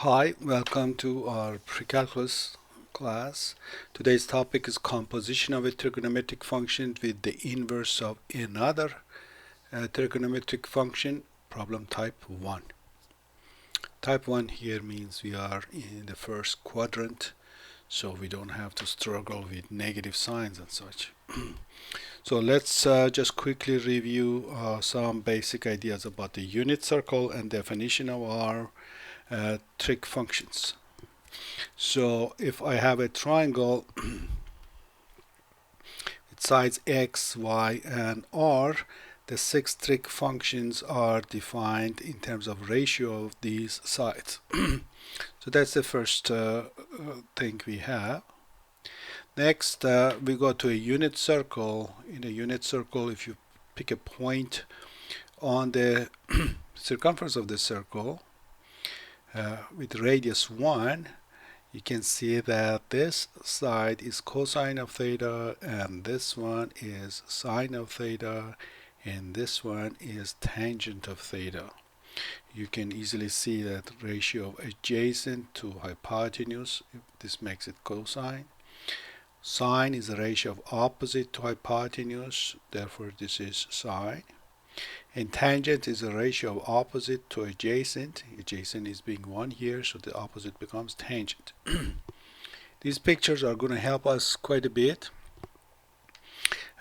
Hi, welcome to our pre-calculus class. Today's topic is composition of a trigonometric function with the inverse of another trigonometric function, problem type 1. Type 1 here means we are in the first quadrant, so we don't have to struggle with negative signs and such. So let's just quickly review some basic ideas about the unit circle and definition of our trig functions. So if I have a triangle with sides x, y, and r, the 6 trig functions are defined in terms of ratio of these sides. So that's the first thing we have. Next, we go to a unit circle. In a unit circle, if you pick a point on the circumference of the circle with radius 1, you can see that this side is cosine of theta, and this one is sine of theta, and this one is tangent of theta. You can easily see that ratio of adjacent to hypotenuse. This makes it cosine. Sine is the ratio of opposite to hypotenuse, therefore this is sine. And tangent is a ratio of opposite to adjacent. Adjacent is being 1 here, so the opposite becomes tangent. These pictures are going to help us quite a bit.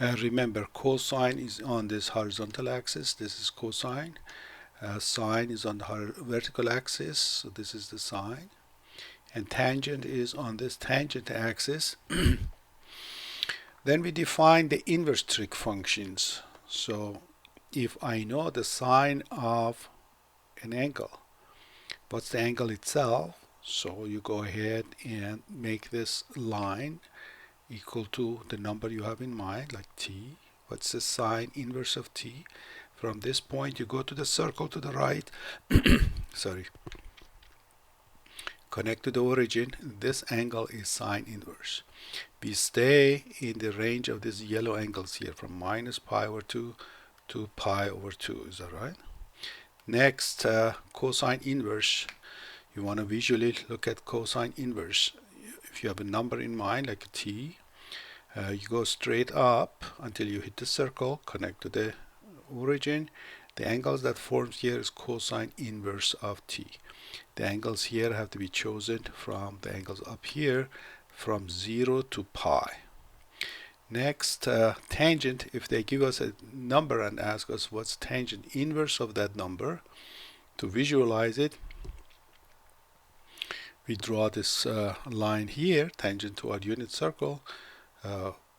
Remember, cosine is on this horizontal axis. This is cosine. Sine is on the vertical axis, so this is the sine. And tangent is on this tangent axis. Then we define the inverse trig functions. So if I know the sine of an angle, what's the angle itself? So you go ahead and make this line equal to the number you have in mind, like t. What's the sine inverse of t? From this point you go to the circle to the right. Sorry. Connect to the origin. This angle is sine inverse. We stay in the range of these yellow angles here from minus pi over 2 to pi over 2. Is that right? Next, cosine inverse. You want to visually look at cosine inverse. If you have a number in mind, like a t, you go straight up until you hit the circle, connect to the origin. The angles that forms here is cosine inverse of t. The angles here have to be chosen from the angles up here from 0 to pi. Next, tangent. If they give us a number and ask us what's tangent inverse of that number, to visualize it, we draw this line here, tangent to our unit circle.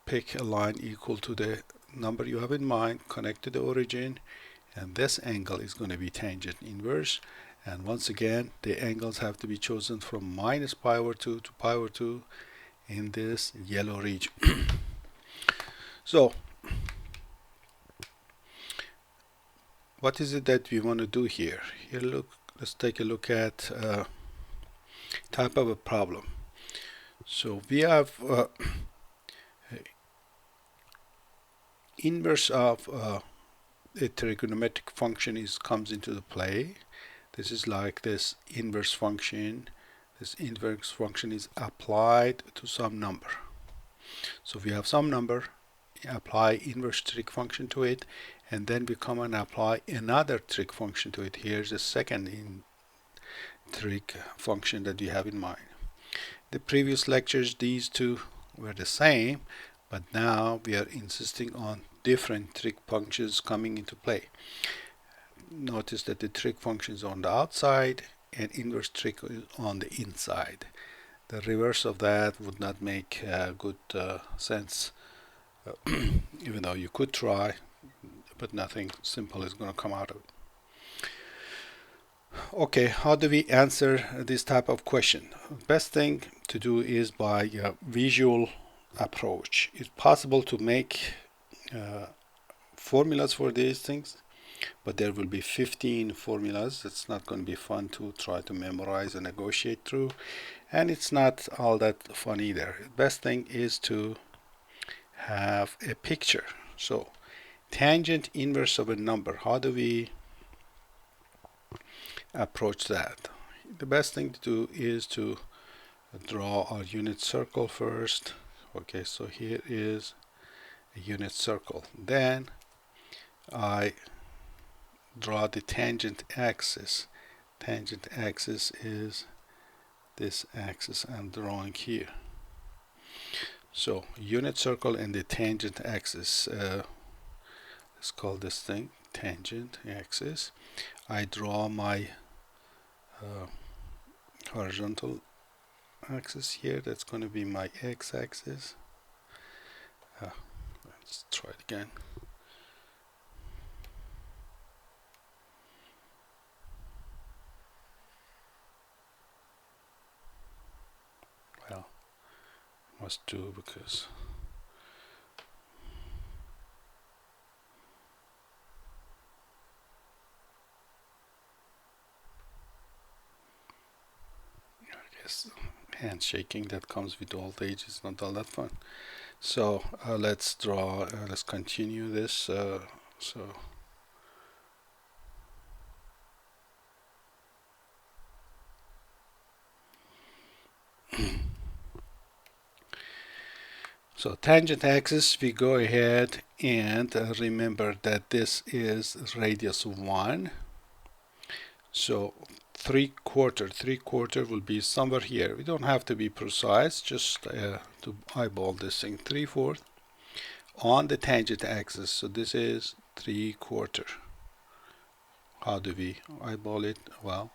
Pick a line equal to the number you have in mind, connect to the origin, and this angle is going to be tangent inverse. And once again, the angles have to be chosen from minus pi over 2 to pi over 2 in this yellow region. So, what is it that we want to do here? Here, look. Let's take a look at type of a problem. So we have inverse of a trigonometric function comes into the play. This is like this inverse function. This inverse function is applied to some number. So we have some number, apply inverse trig function to it, and then we come and apply another trig function to it. Here's the second trig function that we have in mind. The previous lectures, these two were the same, but now we are insisting on different trig functions coming into play. Notice that the trig function is on the outside and inverse trig is on the inside. The reverse of that would not make good sense, even though you could try, but nothing simple is going to come out of it. Okay, how do we answer this type of question? Best thing to do is by a visual approach. It's possible to make formulas for these things, but there will be 15 formulas. It's not going to be fun to try to memorize and negotiate through, and it's not all that fun either. Best thing is to have a picture. So tangent inverse of a number, how do we approach that? the best thing to do is to draw our unit circle first. Okay, so here is a unit circle. Then I draw the tangent axis. Tangent axis is this axis I'm drawing here. So unit circle and the tangent axis. Let's call this thing tangent axis. I draw my horizontal axis here. That's going to be my x-axis. Let's try it again. Well, must do because I guess handshaking that comes with old age is not all that fun. So let's draw, let's continue this. So tangent axis, we go ahead and remember that this is radius 1. So 3/4 will be somewhere here. We don't have to be precise, just to eyeball this thing. 3/4 on the tangent axis. So this is 3/4. How do we eyeball it? Well,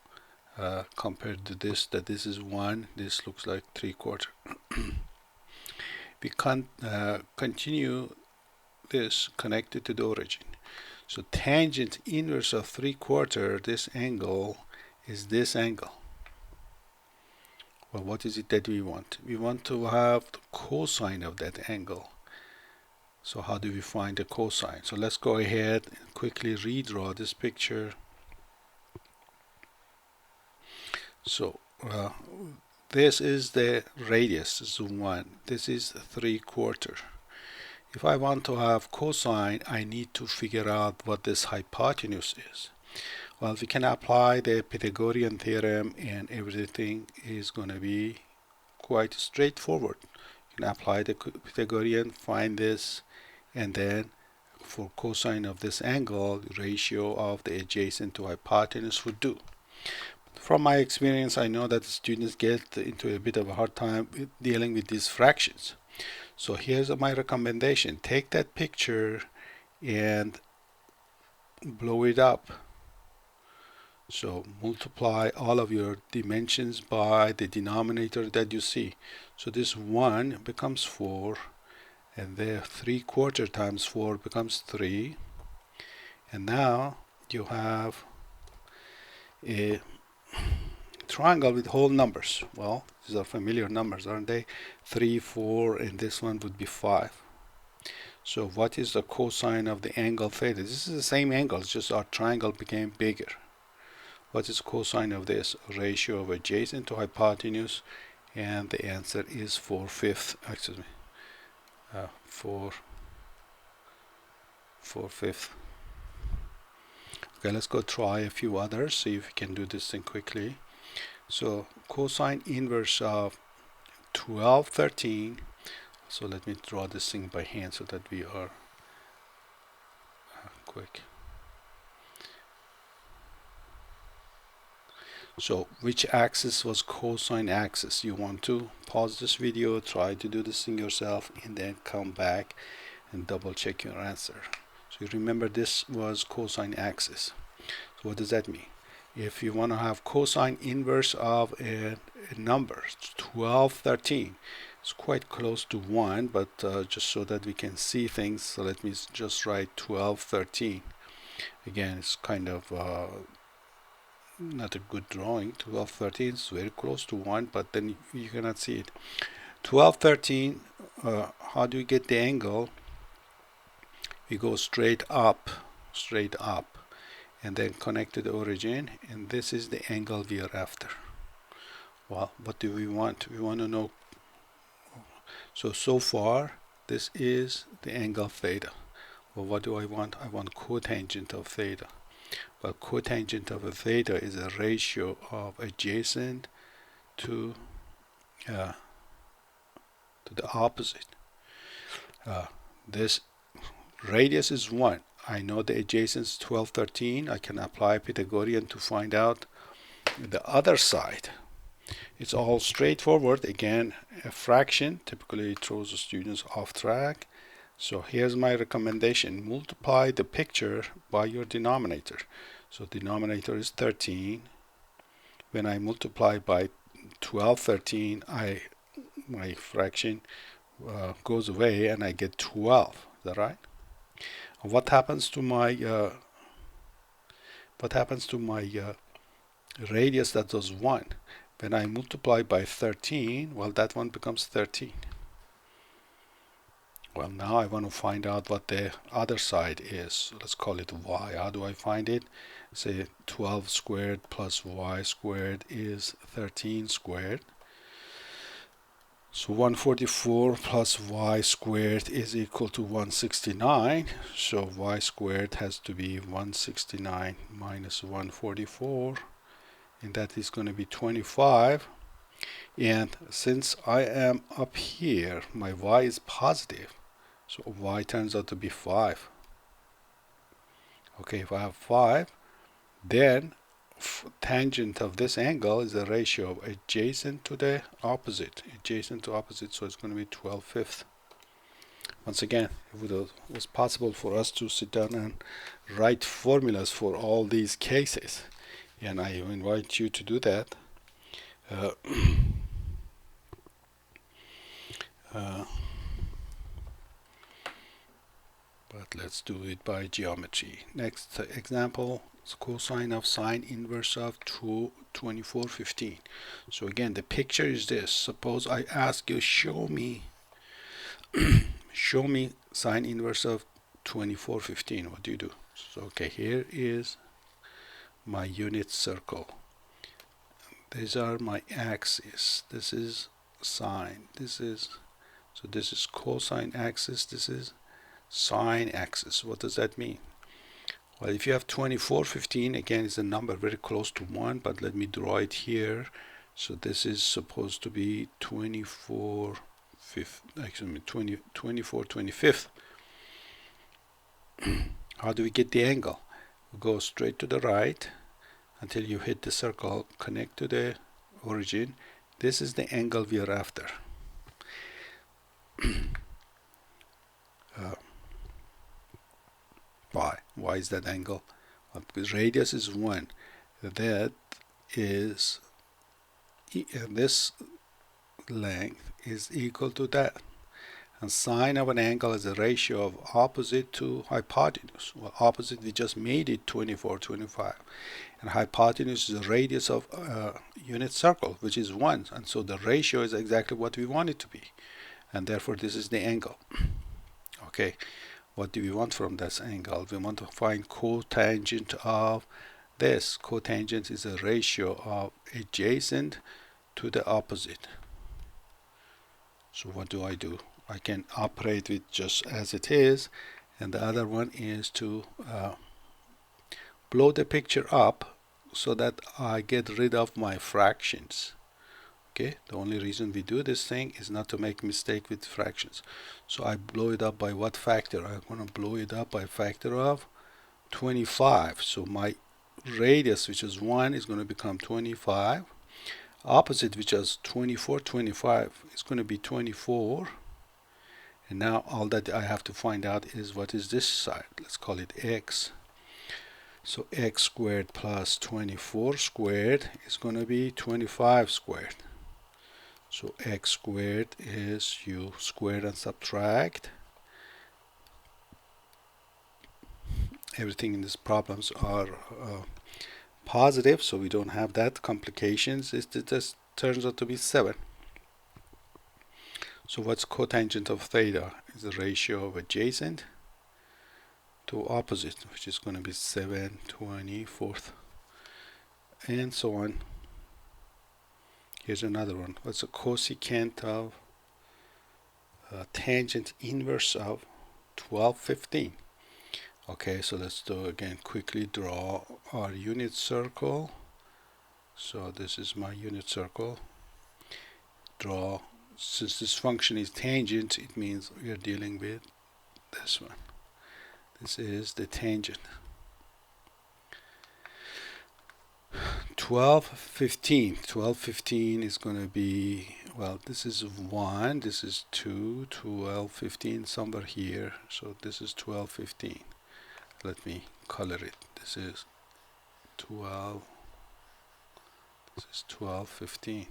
compared to this, that this is 1, this looks like 3/4. We can continue this connected to the origin. So tangent inverse of 3/4, this angle is this angle. Well, what is it that we want? We want to have the cosine of that angle. So how do we find the cosine? So let's go ahead and quickly redraw this picture. So this is the radius, this is 1. This is 3/4. If I want to have cosine, I need to figure out what this hypotenuse is. Well, we can apply the Pythagorean theorem and everything is going to be quite straightforward. You can apply the Pythagorean, find this, and then for cosine of this angle, the ratio of the adjacent to hypotenuse would do. From my experience, I know that students get into a bit of a hard time dealing with these fractions. So here's my recommendation. Take that picture and blow it up. So multiply all of your dimensions by the denominator that you see. So this 1 becomes 4, and the 3/4 times 4 becomes 3. And now you have a triangle with whole numbers. Well, these are familiar numbers, aren't they? 3, 4, and this one would be 5. So what is the cosine of the angle theta? This is the same angle, it's just our triangle became bigger. What is cosine of this? Ratio of adjacent to hypotenuse, and the answer is 4/5. Excuse me, 4/5. Okay, let's go try a few others, see if we can do this thing quickly. So cosine inverse of 12/13. So let me draw this thing by hand so that we are quick. So which axis was cosine axis? You want to pause this video, try to do this thing yourself, and then come back and double check your answer. So you remember this was cosine axis. So what does that mean? If you want to have cosine inverse of a number, 12/13, it's quite close to 1, but just so that we can see things, so let me just write 12/13. Again, it's kind of not a good drawing. 12/13 is very close to 1, but then you cannot see it. 12/13, how do we get the angle? We go straight up, and then connect to the origin, and this is the angle we are after. Well, what do we want? We want to know. So far, this is the angle theta. Well, what do I want? I want cotangent of theta. Well, cotangent of a theta is a ratio of adjacent to the opposite. This radius is 1. I know the adjacent is 12, 13. I can apply Pythagorean to find out the other side. It's all straightforward. Again, a fraction typically throws the students off track. So here's my recommendation. Multiply the picture by your denominator. So denominator is 13. When I multiply by 12, 13, my fraction goes away and I get 12. Is that right? What happens to my radius that was 1? When I multiply by 13, well, that one becomes 13. Well, now I want to find out what the other side is. So let's call it y. How do I find it? Say 12 squared plus y squared is 13 squared. So 144 plus y squared is equal to 169. So y squared has to be 169 minus 144. And that is going to be 25. And since I am up here, my y is positive. So y turns out to be 5. Okay, if I have 5, then tangent of this angle is the ratio of adjacent to the opposite. Adjacent to opposite, so it's going to be 12/5. Once again, it was possible for us to sit down and write formulas for all these cases. And I invite you to do that. But let's do it by geometry. Next example, cosine of sine inverse of 2415. So again, the picture is this. Suppose I ask you, show me sine inverse of 2415. What do you do? So okay, here is my unit circle. These are my axes. This is sine. This is cosine axis. This is sine axis. What does that mean? Well, if you have 2415, again, it's a number very close to 1, but let me draw it here. So this is supposed to be 24/25. How do we get the angle? We go straight to the right until you hit the circle, connect to the origin. This is the angle we are after. Why is that angle? Well, because radius is 1. That is, this length is equal to that. And sine of an angle is a ratio of opposite to hypotenuse. Well, opposite, we just made it 24/25. And hypotenuse is the radius of unit circle, which is 1. And so the ratio is exactly what we want it to be. And therefore, this is the angle. Okay. What do we want from this angle? We want to find cotangent of this. Cotangent is a ratio of adjacent to the opposite. So what do? I can operate with just as it is, and the other one is to blow the picture up so that I get rid of my fractions. Okay, the only reason we do this thing is not to make mistake with fractions. So I blow it up by what factor? I'm going to blow it up by a factor of 25. So my radius, which is 1, is going to become 25. Opposite, which is 24/25, is going to be 24. And now all that I have to find out is what is this side. Let's call it x. So x squared plus 24 squared is going to be 25 squared. So x squared is you square and subtract. Everything in these problems are positive, so we don't have that complications. It just turns out to be 7. So what's cotangent of theta? Is the ratio of adjacent to opposite, which is going to be 7/24, and so on. Here's another one. What's a cosecant of tangent inverse of 12/15? Okay, so let's do again quickly draw our unit circle. So this is my unit circle. Draw, since this function is tangent, it means we are dealing with this one. This is the tangent. 12, 15. 12, 15 is going to be, well, this is 1, this is 2, 12, 15, somewhere here. So this is 12, 15. Let me color it. This is 12, this is 12, 15.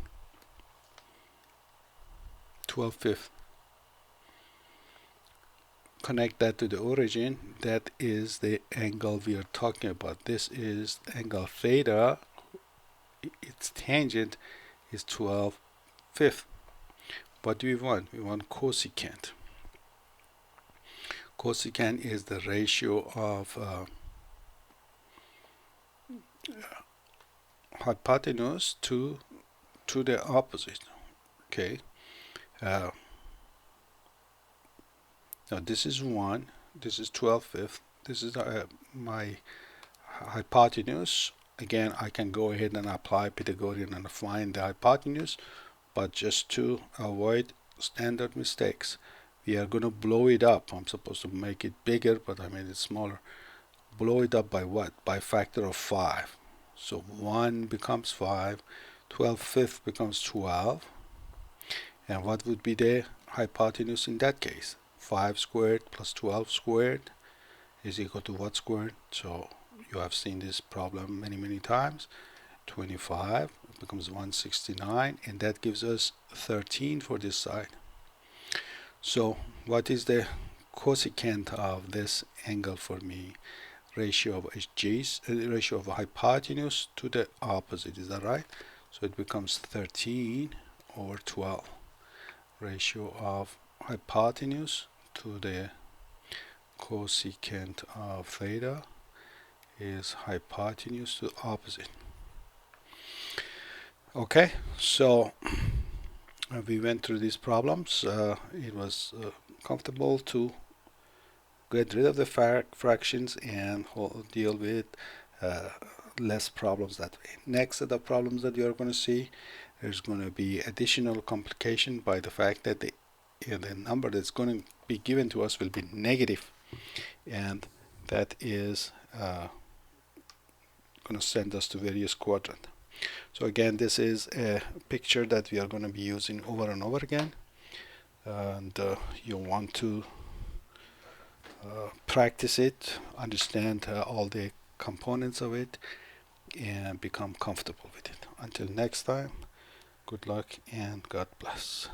12 fifth. Connect that to the origin. That is the angle we are talking about. This is angle theta. Its tangent is 12 fifth. What do we want? We want cosecant. Cosecant is the ratio of hypotenuse to the opposite. Okay. Now this is 1. This is 12 fifth. This is my hypotenuse. Again, I can go ahead and apply Pythagorean and find the hypotenuse, but just to avoid standard mistakes, we are going to blow it up. I'm supposed to make it bigger, but I made it smaller. Blow it up by what? By a factor of 5. So 1 becomes 5, 12 fifth becomes 12. And what would be the hypotenuse in that case? 5 squared plus 12 squared is equal to what squared? So you have seen this problem many times. 25 becomes 169, and that gives us 13 for this side. So what is the cosecant of this angle for me? Ratio of HG's, ratio of hypotenuse to the opposite, is that right? So it becomes 13 over 12. Ratio of hypotenuse to the cosecant of theta is hypotenuse to the opposite. Okay, so we went through these problems. It was comfortable to get rid of the fractions and deal with less problems that way. Next set of problems that you are going to see, there's going to be additional complication by the fact that the number that's going to be given to us will be negative, and that is going to send us to various quadrant. So again, this is a picture that we are going to be using over and over again, and you'll want to practice it, understand all the components of it, and become comfortable with it. Until next time, good luck and God bless.